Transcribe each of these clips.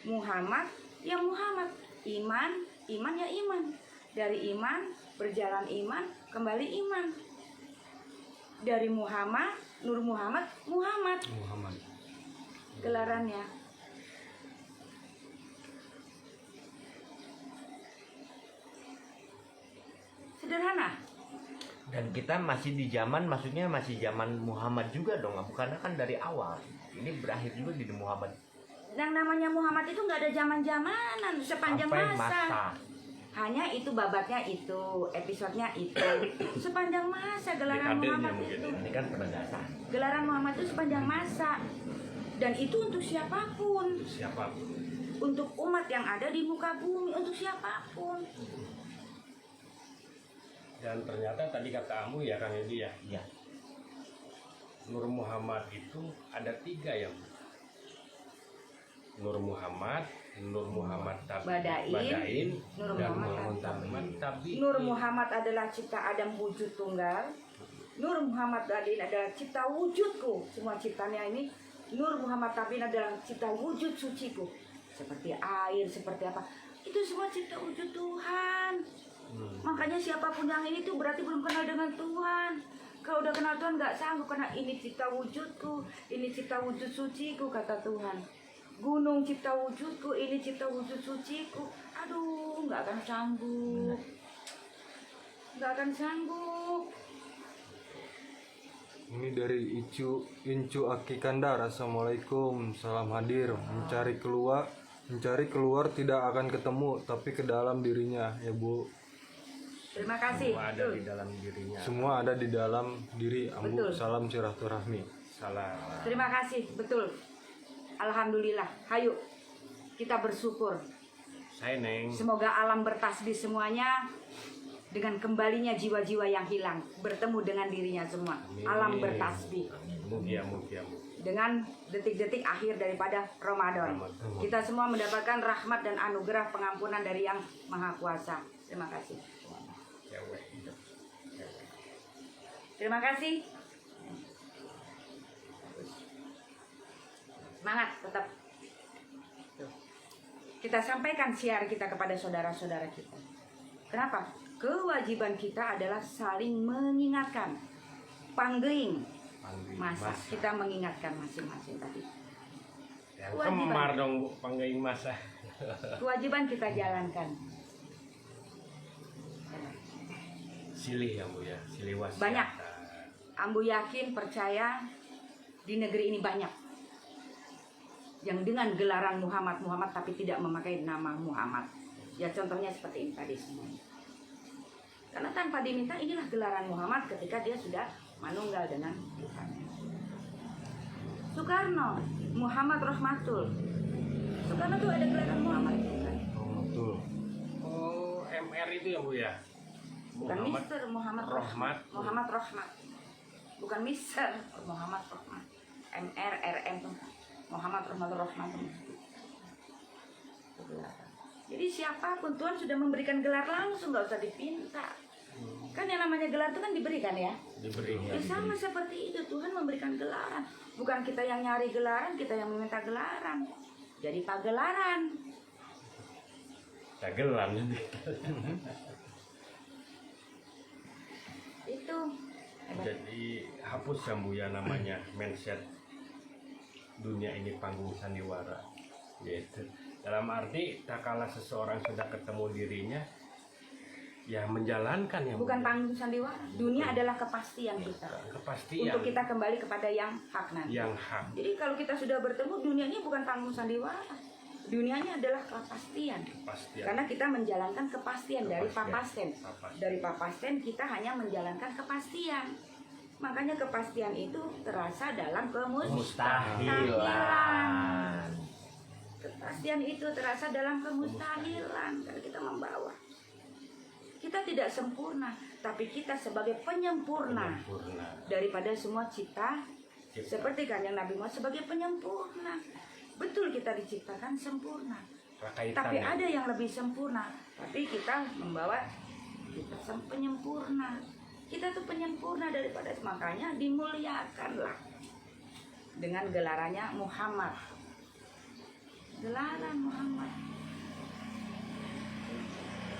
Muhammad ya Muhammad, iman ya iman. Dari iman berjalan iman, kembali iman. Dari Muhammad, Nur Muhammad, Muhammad. Gelarannya. Sederhana. Dan kita masih di zaman, maksudnya masih zaman Muhammad juga dong, bukan kan dari awal. Ini berakhir juga di Muhammad. Yang namanya Muhammad itu nggak ada zaman-zamanan, sepanjang masa. Hanya itu babatnya itu, episodenya itu. Sepanjang masa gelaran Muhammad itu. Ini kan penegasan. Gelaran Muhammad itu sepanjang masa. Dan itu untuk siapapun. Untuk umat yang ada di muka bumi, untuk siapapun. Dan ternyata tadi kata Amu ya Kang Edi ya. Iya. Nur Muhammad itu ada 3 ya. Nur Muhammad Badain, Nur dan Muhammad Tabi. Nur Muhammad adalah cipta Adam wujud tunggal. Nur Muhammad Badain adalah cipta wujudku. Semua ciptanya ini. Nur Muhammad Tabi adalah cipta wujud suciku. Seperti air, seperti apa. Itu semua cipta wujud Tuhan. Makanya siapapun yang ini tuh berarti belum kenal dengan Tuhan. Kalau udah kenal Tuhan nggak sanggup, karena ini cipta wujudku, ini cipta wujud suciku, kata Tuhan. Gunung cipta wujudku, ini cipta wujud suciku. Aduh, nggak akan sanggup. Nggak akan sanggup. Ini dari Incu Aki Kandar. Assalamualaikum, salam hadir. Mencari keluar tidak akan ketemu, tapi ke dalam dirinya ya Bu. Terima kasih. Semua ada di dalam dirinya. Semua ada di dalam diri Ambu. Betul. Salam silaturahmi. Salah. Terima kasih, betul. Alhamdulillah. Hayu, kita bersyukur. Saya Neng. Semoga alam bertasbih semuanya dengan kembalinya jiwa-jiwa yang hilang bertemu dengan dirinya semua. Amin. Alam bertasbih Mugia. dengan detik-detik akhir daripada Ramadan. Kita semua mendapatkan rahmat dan anugerah pengampunan dari Yang Maha Kuasa. Terima kasih. Terima kasih. Semangat tetap. Kita sampaikan siar kita kepada saudara-saudara kita. Kenapa? Kewajiban kita adalah saling mengingatkan. Panggling masa. Kita mengingatkan masing-masing tadi. Yang kemar dong Bu, panggaing masa. Kewajiban kita jalankan. Silih ya Bu ya, silih wasiat. Banyak. Ambu yakin, percaya di negeri ini banyak yang dengan gelaran Muhammad tapi tidak memakai nama Muhammad. Ya contohnya seperti ini tadi semuanya. Karena tanpa diminta inilah gelaran Muhammad ketika dia sudah manunggal dengan Tuhan. Soekarno, Muhammad Rahmatul. Soekarno tuh ada gelaran Muhammad. Betul. Oh, MR itu ya Bu ya. Bukan Mister, Muhammad Rahmat. Muhammad Rahmat. Bukan Mister, Muhammad Rahmat. MR, RM tuh. Muhammad Rahmat. Jadi siapapun Tuhan sudah memberikan gelar langsung, nggak usah dipinta. Kan yang namanya gelar itu kan diberikan ya. Ya sama seperti itu, Tuhan memberikan gelaran. Bukan kita yang nyari gelaran, kita yang meminta gelaran. Jadi pagelaran. Dagelan. Itu. Jadi hapus ya Bu ya namanya mindset dunia ini panggung sandiwara. Gitu. Dalam arti tak kala seseorang sudah ketemu dirinya, ya menjalankan yang Bukan panggung sandiwara. Dunia adalah kepastian kita. kepastian Untuk kita kembali kepada yang hak nanti. yang hak. Jadi kalau kita sudah bertemu, dunianya bukan panggung sandiwara. Dunianya adalah kepastian. Karena kita menjalankan kepastian dari papasten. Dari papasten kita hanya menjalankan kepastian. Makanya kepastian itu terasa dalam kemustahilan. Kepastian itu terasa dalam kemustahilan kalau kita membawa. Kita tidak sempurna, tapi kita sebagai penyempurna daripada semua cipta. Seperti kan yang Nabi Muhammad sebagai penyempurna. Betul kita diciptakan sempurna. Tapi ada yang lebih sempurna. Tapi kita membawa kita penyempurna. Kita tuh penyempurna daripada, makanya dimuliakanlah dengan gelarannya Muhammad. gelaran Muhammad.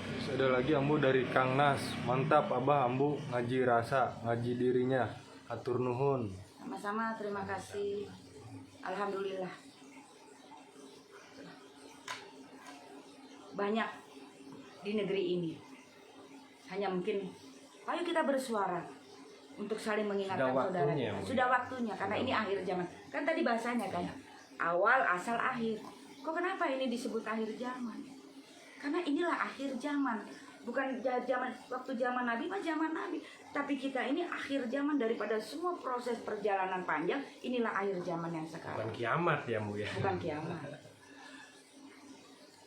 Terus ada lagi ambu dari Kang Nas. Mantap Abah ambu ngaji rasa, ngaji dirinya. Atur nuhun. Sama-sama, terima kasih. Alhamdulillah. Banyak di negeri ini. Hanya mungkin, ayo kita bersuara untuk saling mengingatkan Sudah saudara waktunya, kita. Bu. Sudah waktunya, karena ini akhir zaman. Kan tadi bahasanya kan, awal, asal, akhir. Kok kenapa ini disebut akhir zaman? Karena inilah akhir zaman. Bukan zaman waktu zaman Nabi, mah zaman Nabi. Tapi kita ini akhir zaman daripada semua proses perjalanan panjang. Inilah akhir zaman yang Bukan sekarang. kiamat ya Bu ya. Bukan kiamat.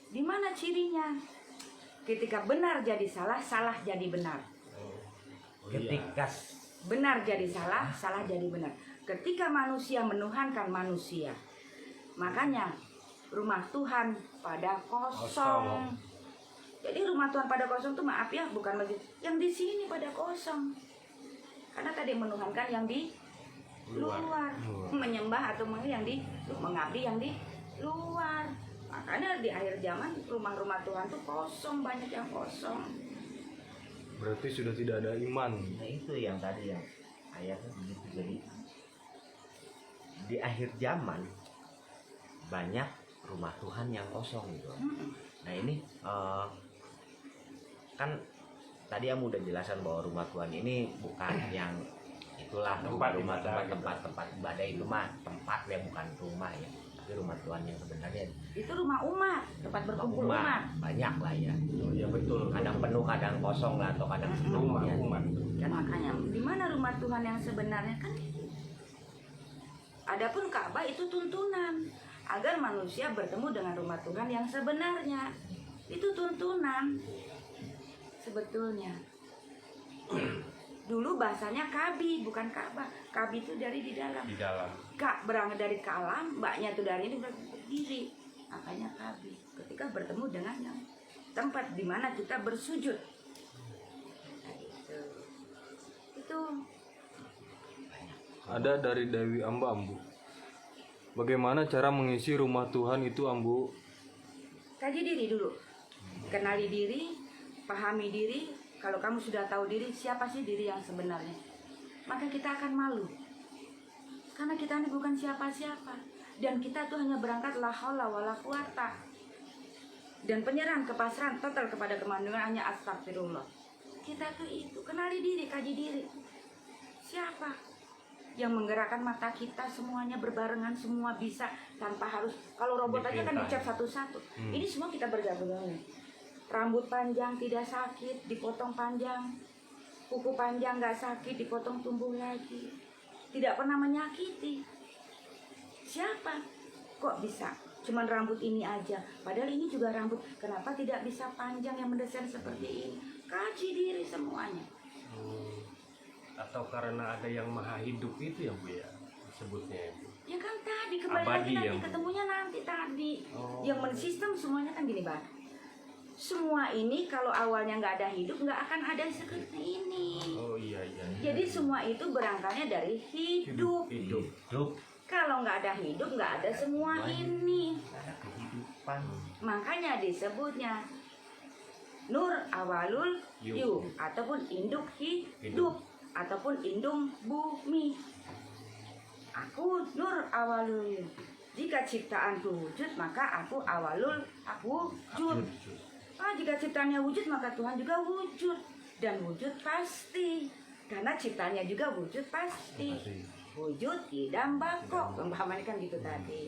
Di mana cirinya? Ketika benar jadi salah, salah jadi benar. Oh, Ketika Benar jadi salah, salah jadi benar. Ketika manusia menuhankan manusia, makanya rumah Tuhan pada kosong. Jadi rumah Tuhan pada kosong tuh maaf ya, bukan masjid. Yang di sini pada kosong. Karena tadi menuhankan yang di luar, menyembah atau yang di mengabdi yang di luar. Makanya di akhir zaman rumah-rumah Tuhan tuh kosong, banyak yang kosong. Berarti sudah tidak ada iman. Nah itu yang tadi yang ayatnya begitu. Jadi di akhir zaman banyak rumah Tuhan yang kosong gitu. Nah ini kan tadi yang udah jelasan bahwa rumah Tuhan ini bukan yang itulah Tempat rumah ibadah gitu. tempat ibadah itu mah tempat ya, bukan rumah ya, tapi rumah Tuhan yang sebenarnya Itu rumah umat, tempat berkumpul umat. banyak lah ya. Oh iya betul. Kadang penuh, kadang kosong lah, atau kadang Rumah setengahnya. umat. Dan makanya di mana rumah Tuhan yang sebenarnya kan? Adapun Ka'bah itu tuntunan agar manusia bertemu dengan rumah Tuhan yang sebenarnya. Itu tuntunan sebetulnya. Dulu bahasanya Kabi, bukan Ka'bah. Kabi itu dari di dalam. Di dalam. Kak berangkat dari kalam, mbaknya itu dari ini berdiri. Makanya Kabi. Ketika bertemu dengan yang tempat di mana kita bersujud. Nah, itu. Ada dari Dewi Amba ambu. Bagaimana cara mengisi rumah Tuhan itu ambu? Kaji diri dulu. Kenali diri, pahami diri. Kalau kamu sudah tahu diri, siapa sih diri yang sebenarnya? Maka kita akan malu. Karena kita ini bukan siapa-siapa. Dan kita tuh hanya berangkat la haula wala quwata. Dan penyerahan, kepasrahan total kepada kemandungan hanya astagfirullah. Kita tuh itu, kenali diri, kaji diri. Siapa yang menggerakkan mata kita semuanya berbarengan, semua bisa tanpa harus, kalau robot aja kan dicap satu-satu. Ini semua kita bergabung. Rambut panjang tidak sakit, dipotong panjang. Kuku panjang nggak sakit, dipotong tumbuh lagi. Tidak pernah menyakiti. Siapa? Kok bisa? Cuman rambut ini aja. Padahal ini juga rambut. Kenapa tidak bisa panjang yang mendesain seperti ini? Kaji diri semuanya. Atau karena ada yang maha hidup itu ya Bu ya disebutnya ya Bu. Ya kan tadi kembali Abadi lagi nanti yang- ketemunya nanti tadi. Oh. Yang mensistem semuanya kan gini Bang. Semua ini kalau awalnya nggak ada hidup nggak akan ada seperti ini. Oh iya iya. Jadi semua itu berangkalnya dari hidup. Hidup. Hidup, Kalau nggak ada hidup nggak ada semua ini. ada kehidupan. Makanya disebutnya nur awalul yu ataupun induk hidup ataupun indung bumi. Aku nur awalul yu. Jika ciptaanku wujud maka aku awalul wujud. Jika ciptaannya wujud maka Tuhan juga wujud. Dan wujud pasti. Karena ciptaannya juga wujud pasti. Wujud idam bakok. Pemahamannya kan gitu tadi.